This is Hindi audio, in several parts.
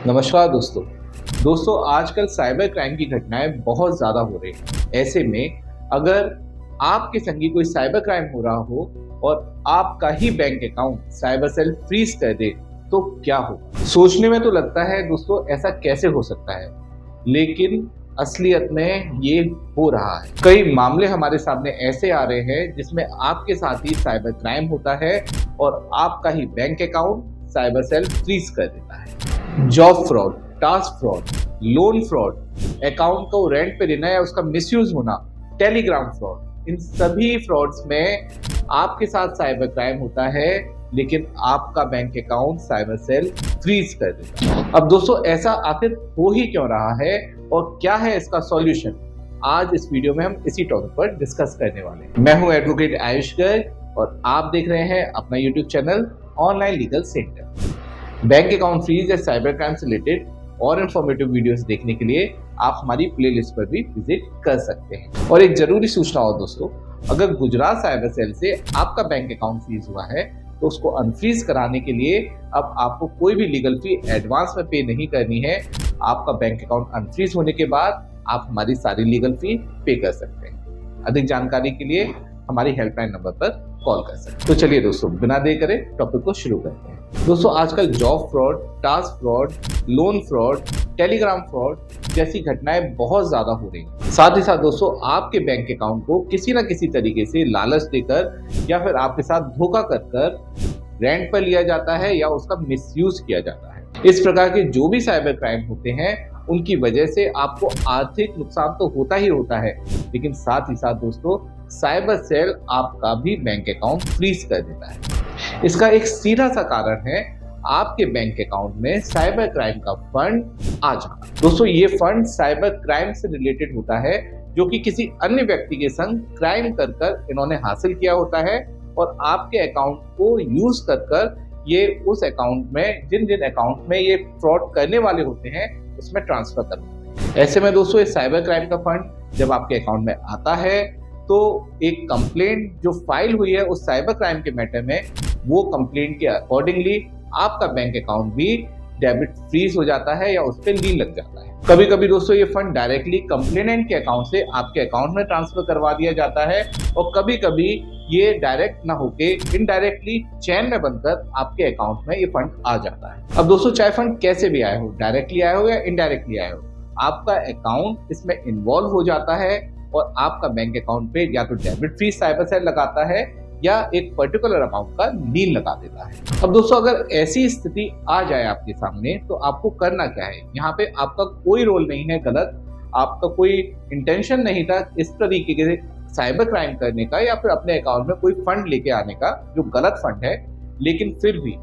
नमस्कार दोस्तों आजकल साइबर क्राइम की घटनाएं बहुत ज़्यादा हो रही हैं। ऐसे में अगर आपके संग ही कोई साइबर क्राइम हो रहा हो और आपका ही bank account cyber cell freeze कर दे तो क्या होगा। सोचने में तो लगता है दोस्तों ऐसा कैसे हो सकता है, लेकिन असलियत में ये हो रहा है। कई मामले हमारे सामने ऐसे आ रहे हैं जिसमें आपके साथ ही साइबर क्राइम होता है और आपका ही bank account cyber cell freeze कर देता है। Job fraud, task fraud, loan fraud, account को रेंट पे देना या उसका मिसयूज होना, टेलीग्राम फ्रॉड, इन सभी फ्रॉड्स में आपके साथ साइबर क्राइम होता है, लेकिन आपका bank account cyber cell freeze कर देता है। अब दोस्तों ऐसा आखिर हो ही क्यों रहा है और क्या है इसका सॉल्यूशन, आज इस वीडियो में हम इसी टॉपिक पर डिस्कस करने वाले हैं। मैं हूं एडवोकेट आयुष गर्ग और आप देख रहे हैं अपना YouTube channel online legal centre. Bank account freeze या साइबर क्राइम से रिलेटेड और इन्फॉर्मेटिव वीडियोस देखने के लिए आप हमारी प्लेलिस्ट पर भी विजिट कर सकते हैं। और एक जरूरी सूचना हो दोस्तों, अगर गुजरात साइबर सेल से आपका बैंक अकाउंट फ्रीज हुआ है तो उसको अनफ्रीज कराने के लिए अब आपको कोई भी लीगल फी एडवांस में पे नहीं करनी है। आपका बैंक अकाउंट अनफ्रीज होने के बाद आप हमारी सारी लीगल फी पे कर सकते हैं। अधिक जानकारी के लिए हमारी हेल्पलाइन नंबर पर कॉल कर सकते हैं। तो चलिए दोस्तों बिना देर करे टॉपिक को शुरू करते हैं। दोस्तों आजकल job fraud, task fraud, loan fraud, Telegram fraud जैसी घटनाएं बहुत ज्यादा हो रही हैं। साथ ही साथ दोस्तों आपके बैंक अकाउंट को किसी न किसी तरीके से लालच देकर या फिर आपके साथ धोखा कर रेंट पर लिया जाता है या उसका मिसयूज किया जाता है। इस प्रकार के जो भी साइबर क्राइम होते हैं उनकी वजह से आपको आर्थिक नुकसान तो होता ही होता है, लेकिन साथ ही साथ दोस्तों साइबर सेल आपका भी बैंक अकाउंट फ्रीज कर देता है। इसका एक सीधा सा कारण है आपके बैंक अकाउंट में साइबर क्राइम का फंड आ जाना। दोस्तों ये फंड साइबर क्राइम से रिलेटेड होता है, जो कि किसी अन्य व्यक्ति के संग क्राइम कर इन्होंने हासिल किया होता है और आपके अकाउंट को यूज कर ये उस अकाउंट में जिन अकाउंट में ये फ्रॉड करने वाले होते हैं उसमें ट्रांसफर करते हैं। ऐसे में दोस्तों ये साइबर क्राइम का फंड जब आपके अकाउंट में आता है तो एक कंप्लेंट जो फाइल हुई है उस साइबर क्राइम के मैटर में, वो कंप्लेंट के अकॉर्डिंगली आपका बैंक अकाउंट भी डेबिट फ्रीज हो जाता है या उस पर लीन लग जाता है। कभी कभी दोस्तों ये फंड डायरेक्टली कंप्लेनेंट के अकाउंट से आपके अकाउंट में ट्रांसफर करवा दिया जाता है और कभी कभी ये डायरेक्ट ना होके इनडायरेक्टली चैन में बनकर आपके अकाउंट में ये फंड आ जाता है। अब दोस्तों चाहे फंड कैसे भी आए हो, डायरेक्टली आए हो या इनडायरेक्टली आए हो, आपका अकाउंट इसमें इन्वॉल्व हो जाता है और आपका बैंक अकाउंट पे या तो डेबिट फ्री साइबर सेल लगाता है या एक पर्टिकुलर अमाउंट का लीन लगा देता है। अब दोस्तों अगर ऐसी स्थिति आ जाए आपके सामने तो आपको करना क्या है। यहाँ पे आपका कोई रोल नहीं है गलत, आपका कोई इंटेंशन नहीं था इस तरीके के साइबर क्राइम करने का या फिर अपने अकाउंट में कोई फंड लेके आने का जो गलत फंड है, लेकिन फिर भी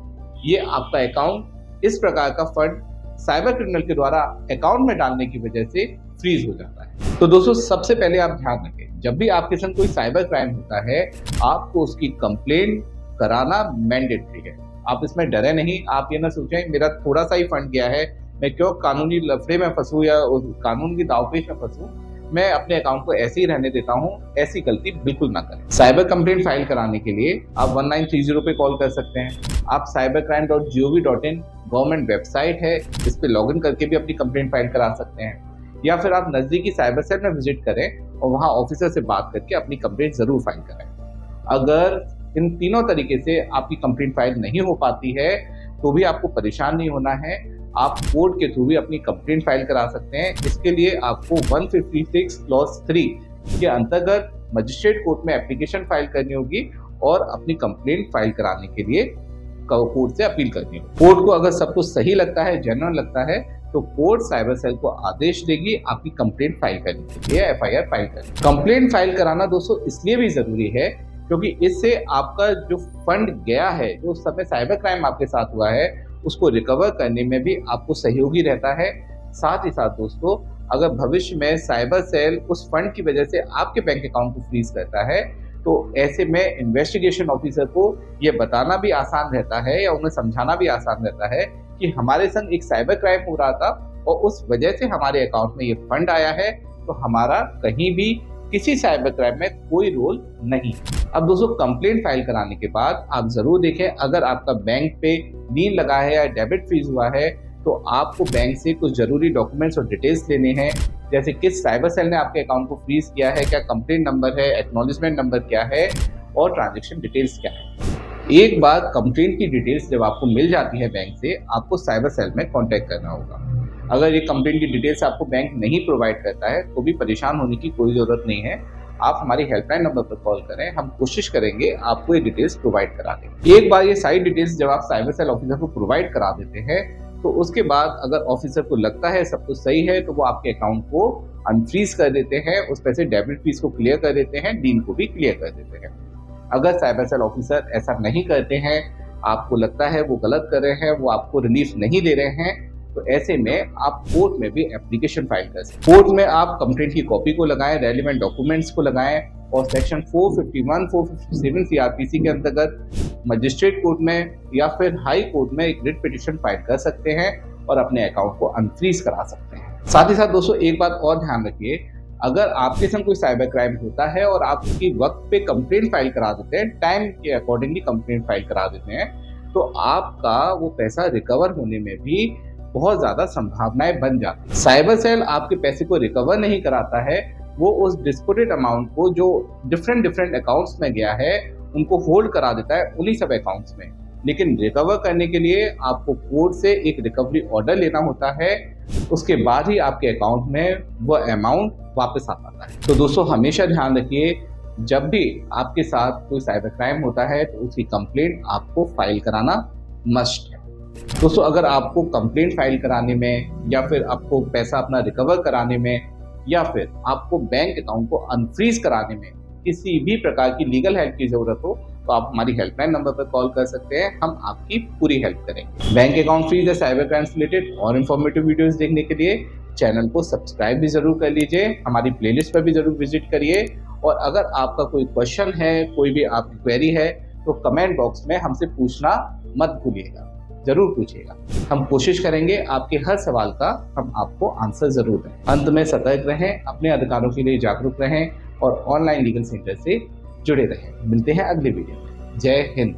ये आपका अकाउंट इस प्रकार का फंड साइबर क्रिमिनल के द्वारा अकाउंट में डालने की वजह से फ्रीज हो जाता है। तो दोस्तों सबसे पहले आप ध्यान रखें, जब भी आपके संग कोई साइबर क्राइम होता है आपको उसकी कंप्लेंट कराना मैंडेटरी है। आप इसमें डरे नहीं, आप ये ना सोचें मेरा थोड़ा सा ही फंड गया है, मैं क्यों कानूनी लफड़े में फंसूं या कानून की दावपेच में फंसूं, मैं अपने अकाउंट को ऐसे ही रहने देता हूं। ऐसी गलती बिल्कुल ना करें। साइबर कंप्लेंट फाइल कराने के लिए आप 1930 पे कॉल कर सकते हैं। आप cybercrime.gov.in गवर्नमेंट वेबसाइट है, इस पे लॉगिन करके भी अपनी कंप्लेंट फाइल करा सकते हैं, या फिर आप नजदीकी साइबर सेल में विजिट करें और वहां ऑफिसर से बात करके अपनी कंप्लेंट जरूर फाइल करें। अगर इन तीनों तरीके से आपकी कंप्लेंट फाइल नहीं हो पाती है तो भी आपको परेशान नहीं होना है, आप कोर्ट के थ्रू भी अपनी कंप्लेंट फाइल करा सकते हैं। इसके लिए आपको 156 क्लॉज 3 के अंतर्गत मजिस्ट्रेट कोर्ट में एप्लीकेशन फाइल करनी होगी और अपनी कंप्लेंट फाइल कराने के लिए कोर्ट से अपील करनी होगी। कोर्ट को अगर सब कुछ सही लगता है, जेन्युइन लगता है, तो कोर्ट साइबर सेल को आदेश देगी आपकी कंप्लेंट फाइल करने के लिए, एफआईआर फाइल करने। कंप्लेंट फाइल कराना दोस्तों इसलिए भी जरूरी है क्योंकि इससे आपका जो फंड गया है, जो उस समय साइबर क्राइम आपके साथ हुआ है, उसको रिकवर करने में भी आपको सहयोगी रहता है। साथ ही साथ दोस्तों अगर भविष्य में साइबर सेल उस फंड की वजह से आपके बैंक अकाउंट को फ्रीज करता है तो ऐसे में इन्वेस्टिगेशन ऑफिसर को ये बताना भी आसान रहता है या उन्हें समझाना भी आसान रहता है कि हमारे संग एक साइबर क्राइम हो रहा था और उस वजह से हमारे अकाउंट में ये फंड आया है, तो हमारा कहीं भी किसी साइबर क्राइम में कोई रोल नहीं। अब दोस्तों कंप्लेंट फाइल कराने के बाद आप जरूर देखें अगर आपका बैंक पे लीन लगा है या डेबिट फ्रीज हुआ है तो आपको बैंक से कुछ ज़रूरी डॉक्यूमेंट्स और डिटेल्स लेने हैं, जैसे किस साइबर सेल ने आपके अकाउंट को फ्रीज किया है, क्या कंप्लेंट नंबर है, एक्नॉलेजमेंट नंबर क्या है और ट्रांजैक्शन डिटेल्स क्या है। एक बार कंप्लेंट की डिटेल्स जब आपको मिल जाती है बैंक से, आपको साइबर सेल में कॉन्टैक्ट करना होगा। अगर ये कंप्लेंट की डिटेल्स आपको बैंक नहीं प्रोवाइड करता है तो भी परेशान होने की कोई ज़रूरत नहीं है। आप हमारी हेल्पलाइन नंबर पर कॉल करें, हम कोशिश करेंगे आपको ये डिटेल्स प्रोवाइड करा दें। एक बार ये सारी डिटेल्स जब आप साइबर सेल ऑफिसर को प्रोवाइड करा देते हैं तो उसके बाद अगर ऑफिसर को लगता है सब कुछ सही है तो वो आपके अकाउंट को अनफ्रीज कर देते हैं, उस पैसे डेबिट फीस को क्लियर कर देते हैं, डीन को भी क्लियर कर देते हैं। अगर साइबर सेल ऑफिसर ऐसा नहीं करते हैं, आपको लगता है वो गलत कर रहे हैं, वो आपको रिलीफ नहीं दे रहे हैं, तो ऐसे में आप कोर्ट में भी एप्लीकेशन फाइल कर सकते हैं। कोर्ट में आप कंप्लेंट की कॉपी को लगाएं, रेलिवेंट डॉक्यूमेंट्स को लगाएं और सेक्शन 451, 457 सीआरपीसी के अंतर्गत मजिस्ट्रेट कोर्ट में या फिर हाई कोर्ट में एक रिट पिटीशन फाइल कर सकते हैं और अपने अकाउंट को अनफ्रीज करा सकते हैं। साथ ही साथ दोस्तों एक बात और ध्यान रखिए, अगर आपके संग कोई साइबर क्राइम होता है और आप उसकी वक्त पे कंप्लेंट फाइल करा देते हैं, टाइम के अकॉर्डिंगली कंप्लेंट फाइल करा देते हैं, तो आपका वो पैसा रिकवर होने में भी बहुत ज़्यादा संभावनाएं बन जाती है। साइबर सेल आपके पैसे को रिकवर नहीं कराता है, वो उस डिस्प्यूटेड अमाउंट को जो डिफरेंट अकाउंट्स में गया है उनको होल्ड करा देता है उन्हीं सब अकाउंट्स में। लेकिन रिकवर करने के लिए आपको कोर्ट से एक रिकवरी ऑर्डर लेना होता है, उसके बाद ही आपके अकाउंट में वो अमाउंट वापस आ पाता है। तो दोस्तों हमेशा ध्यान रखिए, जब भी आपके साथ कोई साइबर क्राइम होता है तो उसकी कंप्लेंट आपको फाइल कराना मस्ट है। दोस्तों अगर आपको कंप्लेंट फाइल कराने में या फिर आपको पैसा अपना रिकवर कराने में या फिर आपको बैंक अकाउंट को अनफ्रीज कराने में किसी भी प्रकार की लीगल हेल्प की जरूरत हो तो आप हमारी हेल्पलाइन नंबर पर कॉल कर सकते हैं, हम आपकी पूरी हेल्प करेंगे। बैंक अकाउंट फ्रीज या साइबर क्राइम से रिलेटेड और इन्फॉर्मेटिव वीडियोस देखने के लिए चैनल को सब्सक्राइब भी जरूर कर लीजिए, हमारी प्लेलिस्ट पर भी जरूर विजिट करिए और अगर आपका कोई क्वेश्चन है, कोई भी आपकी क्वेरी है तो कमेंट बॉक्स में हमसे पूछना मत भूलिएगा, जरूर पूछिएगा। हम कोशिश करेंगे आपके हर सवाल का हम आपको आंसर जरूर दें। अंत में सतर्क रहें, अपने अधिकारों के लिए जागरूक रहें और ऑनलाइन लीगल सेंटर से जुड़े रहें। मिलते हैं अगले वीडियो में। जय हिंद।